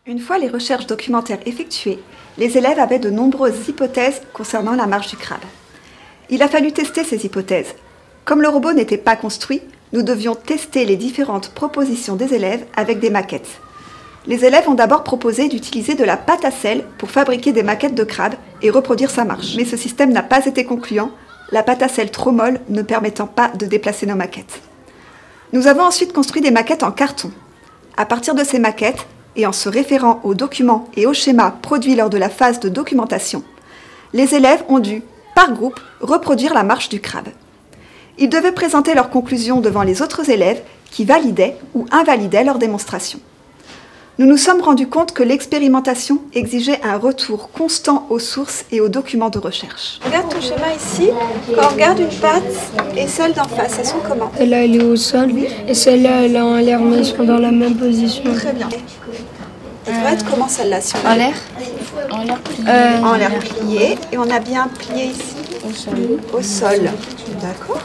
Une fois les recherches documentaires effectuées, les élèves avaient de nombreuses hypothèses concernant la marche du crabe. Il a fallu tester ces hypothèses. Comme le robot n'était pas construit, nous devions tester les différentes propositions des élèves avec des maquettes. Les élèves ont d'abord proposé d'utiliser de la pâte à sel pour fabriquer des maquettes de crabe et reproduire sa marche. Mais ce système n'a pas été concluant, la pâte à sel trop molle ne permettant pas de déplacer nos maquettes. Nous avons ensuite construit des maquettes en carton. À partir de ces maquettes, et en se référant aux documents et aux schémas produits lors de la phase de documentation, les élèves ont dû, par groupe, reproduire la marche du crabe. Ils devaient présenter leurs conclusions devant les autres élèves qui validaient ou invalidaient leur démonstration. Nous nous sommes rendus compte que l'expérimentation exigeait un retour constant aux sources et aux documents de recherche. Regarde ton schéma ici. Quand on regarde une patte et celle d'en face, elles sont comment? Celle-là, elle est au sol et celle-là, elle est en l'air, mais elles sont dans la même position. Très bien. Elle doit être comment celle-là? En l'air. En l'air plié. En l'air plié. Et on a bien plié ici? Au sol. Au sol. D'accord.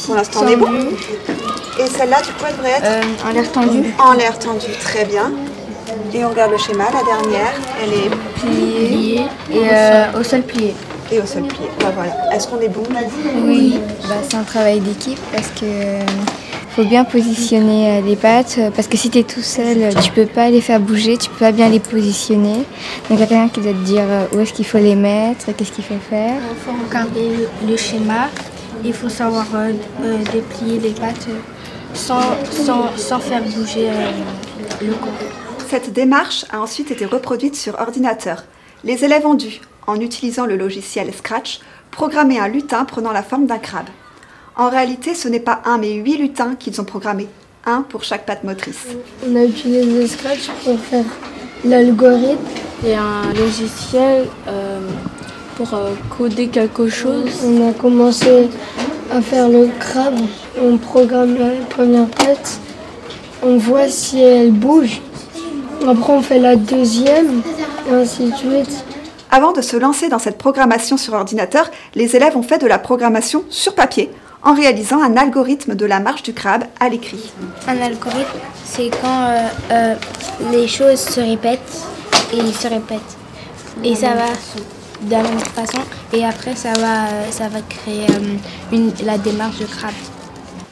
Pour l'instant, on est bon. Et celle-là, du coup, elle devrait être En l'air tendu. en l'air tendu. Très bien. Et on regarde le schéma. La dernière, elle est Plié. Et au sol plié. et au sol plié. Bah, voilà. Est-ce qu'on est bon? Oui, c'est un travail d'équipe parce que faut bien positionner les pattes parce que si tu es tout seul, tu peux pas les faire bouger, tu peux pas bien les positionner. Donc il y a quelqu'un qui doit te dire où est-ce qu'il faut les mettre, qu'est-ce qu'il faut faire. Il faut regarder le schéma. Il faut savoir déplier les pattes sans faire bouger le corps. Cette démarche a ensuite été reproduite sur ordinateur. Les élèves ont dû, en utilisant le logiciel Scratch, programmer un lutin prenant la forme d'un crabe. En réalité, ce n'est pas un, mais 8 lutins qu'ils ont programmés, un pour chaque patte motrice. On a utilisé Scratch pour faire l'algorithme. Et un logiciel pour coder quelque chose. On a commencé à faire le crabe. On programme la première patte. On voit si elle bouge. Après, on fait la deuxième, et ainsi de suite. Avant de se lancer dans cette programmation sur ordinateur, les élèves ont fait de la programmation sur papier, en réalisant un algorithme de la marche du crabe à l'écrit. Un algorithme, c'est quand les choses se répètent et ils se répètent. Et ça va de la même façon et après ça va créer la démarche de crabe.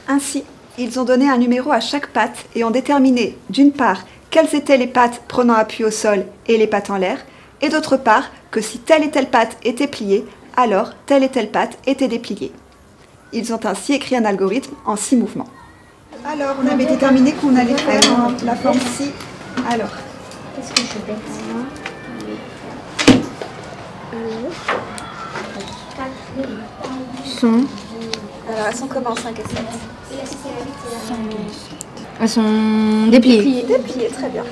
Ainsi, ils ont donné un numéro à chaque patte et ont déterminé, d'une part, quelles étaient les pattes prenant appui au sol et les pattes en l'air, et d'autre part, que si telle et telle patte était pliée, alors telle et telle patte était dépliée. Ils ont ainsi écrit un algorithme en 6 mouvements. Alors, on avait déterminé qu'on allait faire la forme ci. Alors, qu'est-ce que je fais? Alors, elles sont comment 5 et 7? Elles sont dépliées. Dépliées, très bien.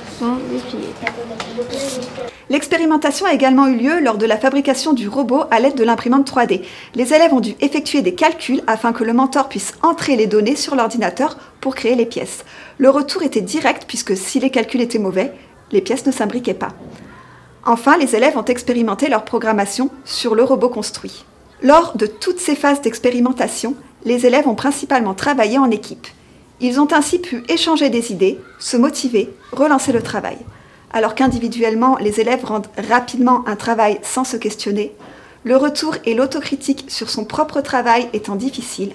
L'expérimentation a également eu lieu lors de la fabrication du robot à l'aide de l'imprimante 3D. Les élèves ont dû effectuer des calculs afin que le mentor puisse entrer les données sur l'ordinateur pour créer les pièces. Le retour était direct puisque si les calculs étaient mauvais, les pièces ne s'imbriquaient pas. Enfin, les élèves ont expérimenté leur programmation sur le robot construit. Lors de toutes ces phases d'expérimentation, les élèves ont principalement travaillé en équipe. Ils ont ainsi pu échanger des idées, se motiver, relancer le travail. Alors qu'individuellement, les élèves rendent rapidement un travail sans se questionner, le retour et l'autocritique sur son propre travail étant difficile,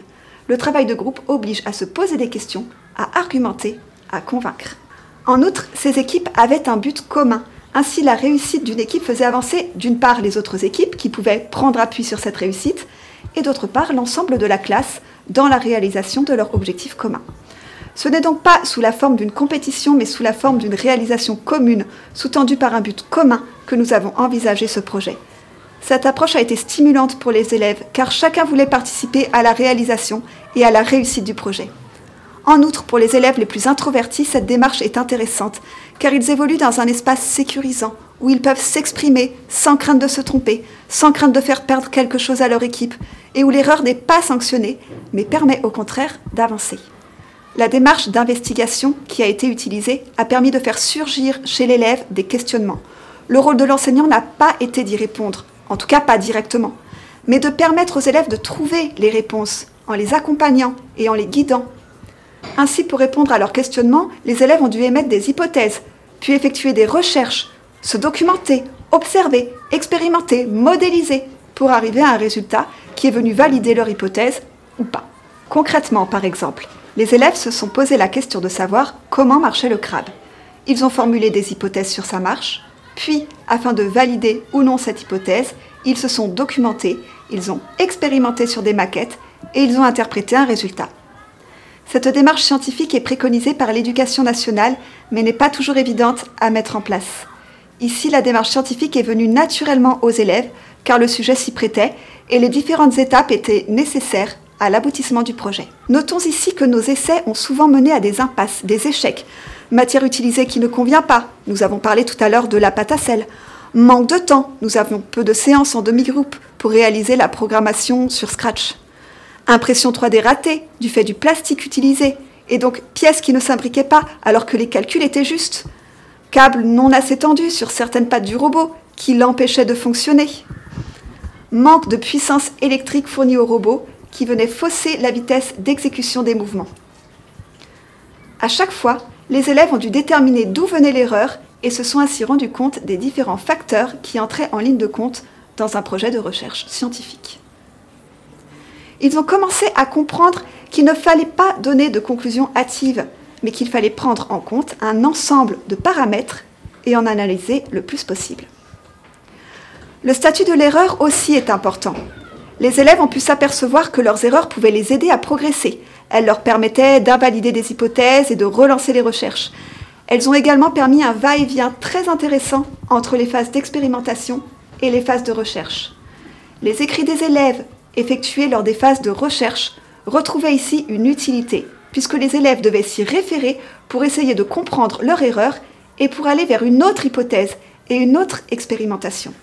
le travail de groupe oblige à se poser des questions, à argumenter, à convaincre. En outre, ces équipes avaient un but commun. Ainsi, la réussite d'une équipe faisait avancer d'une part les autres équipes qui pouvaient prendre appui sur cette réussite, et d'autre part l'ensemble de la classe dans la réalisation de leur objectif commun. Ce n'est donc pas sous la forme d'une compétition, mais sous la forme d'une réalisation commune, sous-tendue par un but commun, que nous avons envisagé ce projet. Cette approche a été stimulante pour les élèves, car chacun voulait participer à la réalisation et à la réussite du projet. En outre, pour les élèves les plus introvertis, cette démarche est intéressante, car ils évoluent dans un espace sécurisant, où ils peuvent s'exprimer sans crainte de se tromper, sans crainte de faire perdre quelque chose à leur équipe, et où l'erreur n'est pas sanctionnée, mais permet au contraire d'avancer. La démarche d'investigation qui a été utilisée a permis de faire surgir chez l'élève des questionnements. Le rôle de l'enseignant n'a pas été d'y répondre, en tout cas pas directement, mais de permettre aux élèves de trouver les réponses en les accompagnant et en les guidant. Ainsi, pour répondre à leurs questionnements, les élèves ont dû émettre des hypothèses, puis effectuer des recherches, se documenter, observer, expérimenter, modéliser, pour arriver à un résultat qui est venu valider leur hypothèse ou pas. Concrètement, par exemple, les élèves se sont posé la question de savoir comment marchait le crabe. Ils ont formulé des hypothèses sur sa marche, puis, afin de valider ou non cette hypothèse, ils se sont documentés, ils ont expérimenté sur des maquettes et ils ont interprété un résultat. Cette démarche scientifique est préconisée par l'Éducation nationale, mais n'est pas toujours évidente à mettre en place. Ici, la démarche scientifique est venue naturellement aux élèves, car le sujet s'y prêtait et les différentes étapes étaient nécessaires à l'aboutissement du projet. Notons ici que nos essais ont souvent mené à des impasses, des échecs. Matière utilisée qui ne convient pas, nous avons parlé tout à l'heure de la pâte à sel. Manque de temps, nous avions peu de séances en demi-groupe pour réaliser la programmation sur Scratch. Impression 3D ratée, du fait du plastique utilisé, et donc pièces qui ne s'imbriquaient pas alors que les calculs étaient justes. Câbles non assez tendus sur certaines pattes du robot qui l'empêchaient de fonctionner. Manque de puissance électrique fournie au robot qui venait fausser la vitesse d'exécution des mouvements. À chaque fois, les élèves ont dû déterminer d'où venait l'erreur et se sont ainsi rendus compte des différents facteurs qui entraient en ligne de compte dans un projet de recherche scientifique. Ils ont commencé à comprendre qu'il ne fallait pas donner de conclusions hâtives, mais qu'il fallait prendre en compte un ensemble de paramètres et en analyser le plus possible. Le statut de l'erreur aussi est important. Les élèves ont pu s'apercevoir que leurs erreurs pouvaient les aider à progresser. Elles leur permettaient d'invalider des hypothèses et de relancer les recherches. Elles ont également permis un va-et-vient très intéressant entre les phases d'expérimentation et les phases de recherche. Les écrits des élèves effectués lors des phases de recherche retrouvaient ici une utilité, puisque les élèves devaient s'y référer pour essayer de comprendre leur erreur et pour aller vers une autre hypothèse et une autre expérimentation.